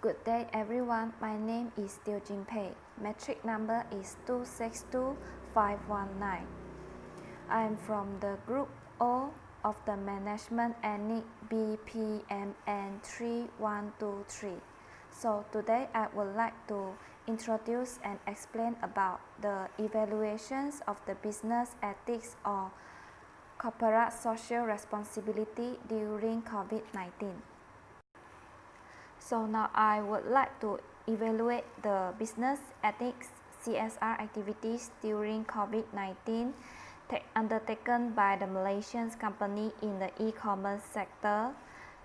Good day everyone, my name is Jing. Metric number is 262519. I am from the group O of the management ENIC BPMN3123. So today I would like to introduce and explain about the evaluations of the business ethics or corporate social responsibility during COVID-19. So now I would like to evaluate the business ethics CSR activities during COVID-19 undertaken by the Malaysian company in the e-commerce sector.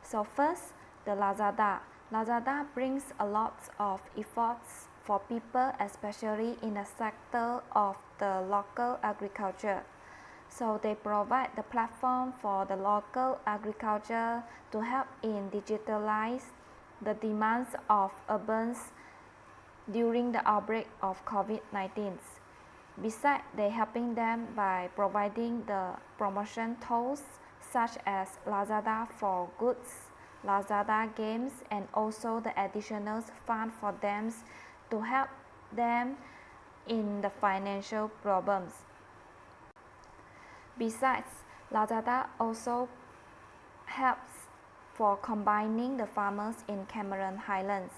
So first, the Lazada. Lazada brings a lot of efforts for people, especially in the sector of the local agriculture. So they provide the platform for the local agriculture to help in digitalize the demands of urbans during the outbreak of COVID-19. Besides, they helping them by providing the promotion tools such as Lazada for goods, Lazada games, and also the additional fund for them to help them in the financial problems. Besides, Lazada also helps for combining the farmers in Cameron Highlands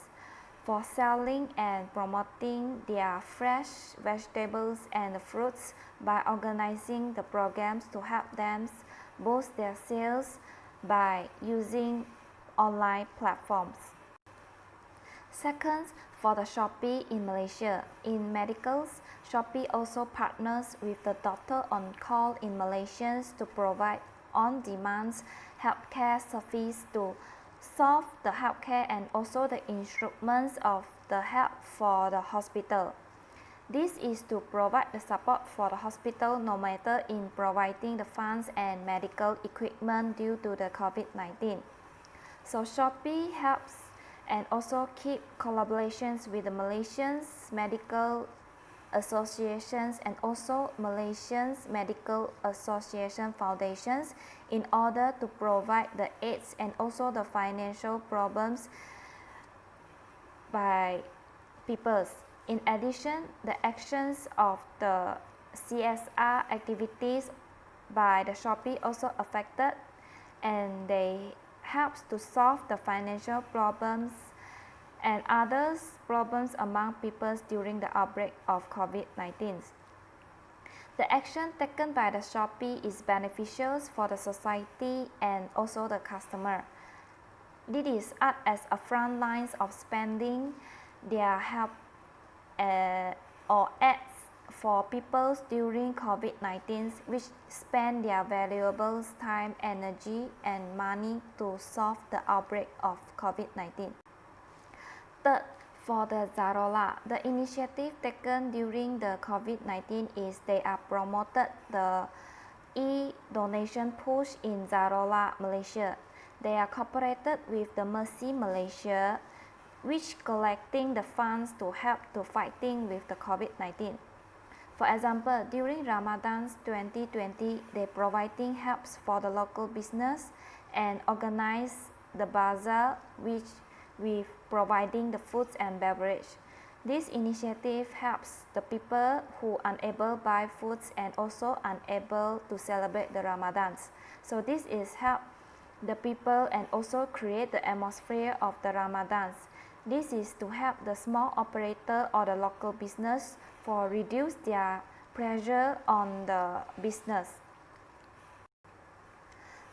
for selling and promoting their fresh vegetables and fruits by organizing the programs to help them boost their sales by using online platforms. Second, for the Shopee in Malaysia. In medicals, Shopee also partners with the doctor on call in Malaysia to provide on-demand healthcare service to solve the healthcare and also the instruments of the help for the hospital. This is to provide the support for the hospital no matter in providing the funds and medical equipment due to the COVID-19. So Shopee helps and also keep collaborations with the Malaysian Medical Associations and also Malaysian Medical Association Foundations in order to provide the aids and also the financial problems by peoples. In addition, the actions of the CSR activities by the Shopee also affected and they helps to solve the financial problems and other problems among people during the outbreak of COVID-19. The action taken by the Shopee is beneficial for the society and also the customer. This is act as a front lines of spending their help or ads for people during COVID-19 which spend their valuable time, energy and money to solve the outbreak of COVID-19. Third, for the Zarola, the initiative taken during the COVID-19 is they are promoted the e-donation push in Zarola, Malaysia. They are cooperated with the Mercy Malaysia, which collecting the funds to help to fighting with the COVID-19. For example, during Ramadan 2020, they providing helps for the local business and organize the bazaar which with providing the foods and beverage. This initiative helps the people who unable buy foods and also unable to celebrate the Ramadans. So this is help the people and also create the atmosphere of the Ramadans. This is to help the small operator or the local business for reduce their pressure on the business.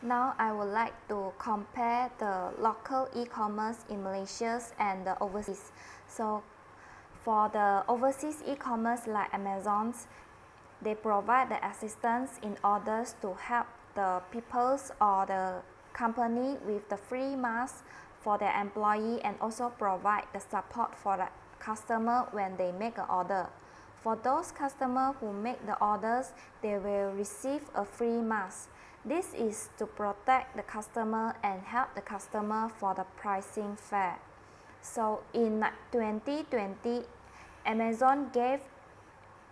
Now I would like to compare the local e-commerce in Malaysia and the overseas. So for the overseas e-commerce like Amazon, they provide the assistance in order to help the peoples or the company with the free masks for their employee and also provide the support for the customer when they make an order. For those customers who make the orders, they will receive a free mask. This is to protect the customer and help the customer for the pricing fair. So in 2020, Amazon gave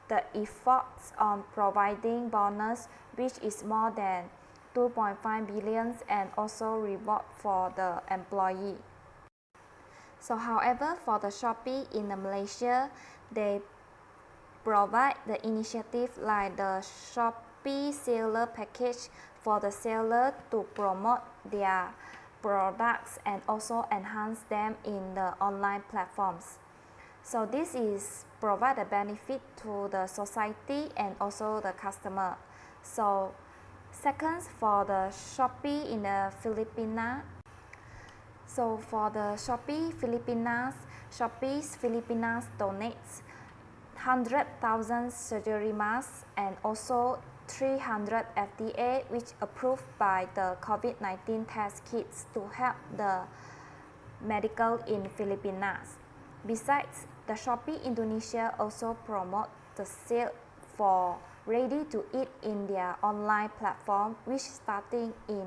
the efforts on providing bonus which is more than 2.5 billion and also reward for the employee. So however, for the Shopee in Malaysia, they provide the initiative like the Shopee seller package for the seller to promote their products and also enhance them in the online platforms. So this is provide a benefit to the society and also the customer. So second, for the Shopee in the Philippines. So for the Shopee Philippines donates 100,000 surgery masks and also 300 FDA which approved by the COVID-19 test kits to help the medical in Philippines. Besides, the Shopee Indonesia also promote the sale for ready to eat in their online platform which starting in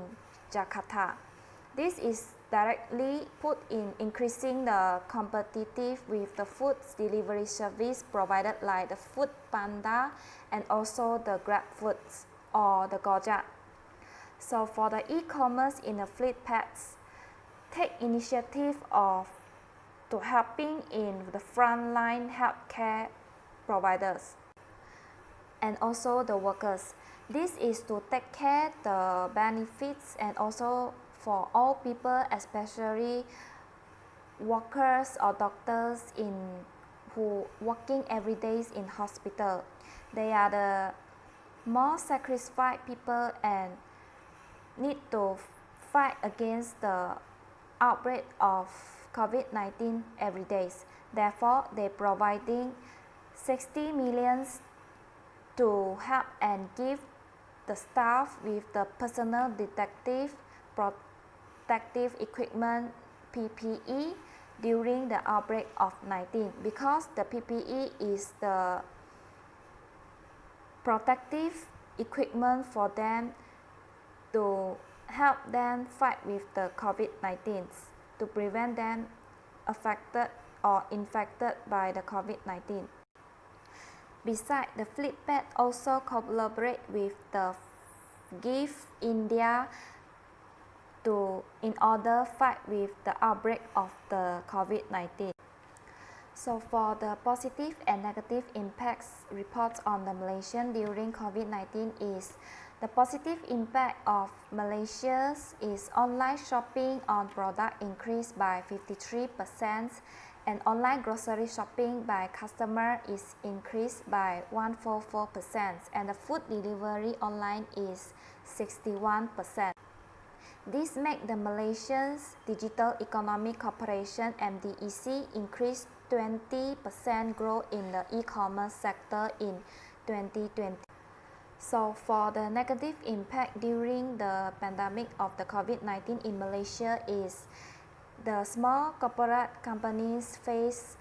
Jakarta. This is directly put in increasing the competitive with the food delivery service provided like the Food Panda and also the Grab Foods or the Gojek. So for the e-commerce in the Flipkart, take initiative of to helping in the frontline healthcare providers and also the workers. This is to take care the benefits and also for all people, especially workers or doctors who working every day in hospital. They are the more sacrificed people and need to fight against the outbreak of COVID-19 every day. Therefore, they providing 60 million to help and give the staff with the personal protective equipment PPE during the outbreak of 19 because the PPE is the protective equipment for them to help them fight with the COVID-19 to prevent them affected or infected by the COVID-19. Besides, the Flipkart also collaborate with the Give India in order fight with the outbreak of the COVID-19. So for the positive and negative impacts reports on the Malaysian during COVID-19 is the positive impact of Malaysia is online shopping on product increased by 53% and online grocery shopping by customer is increased by 144% and the food delivery online is 61%. This makes the Malaysia's Digital Economic Corporation MDEC increase 20% growth in the e-commerce sector in 2020. So for the negative impact during the pandemic of the COVID-19 in Malaysia is the small corporate companies face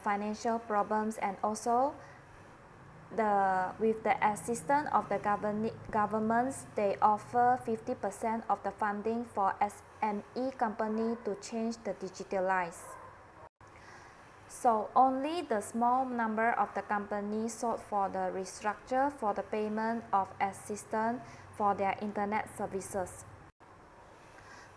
financial problems and also with the assistance of the governments, they offer 50% of the funding for SME company to change the digitalize. So only the small number of the companies sought for the restructure for the payment of assistance for their internet services.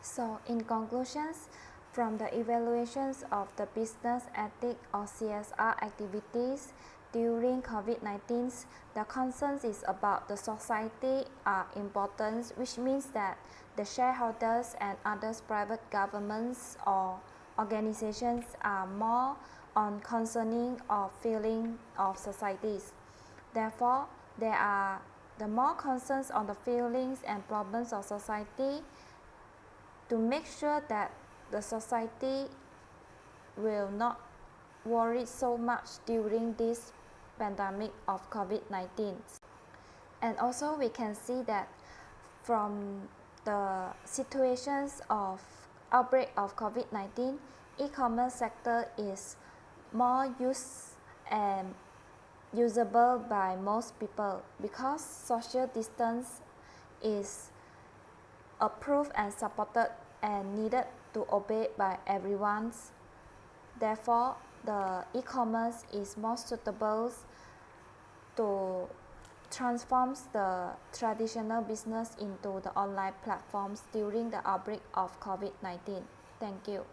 So in conclusions, from the evaluations of the business ethics or CSR activities during COVID-19, the concerns is about the society are important, which means that the shareholders and other private governments or organizations are more on concerning or feeling of societies. Therefore, there are the more concerns on the feelings and problems of society to make sure that the society will not worry so much during this pandemic of COVID-19. And also we can see that from the situations of outbreak of COVID-19, e-commerce sector is more usable by most people because social distance is approved and supported and needed to obey by everyone. Therefore, the e-commerce is more suitable to transform the traditional business into the online platforms during the outbreak of COVID-19. Thank you.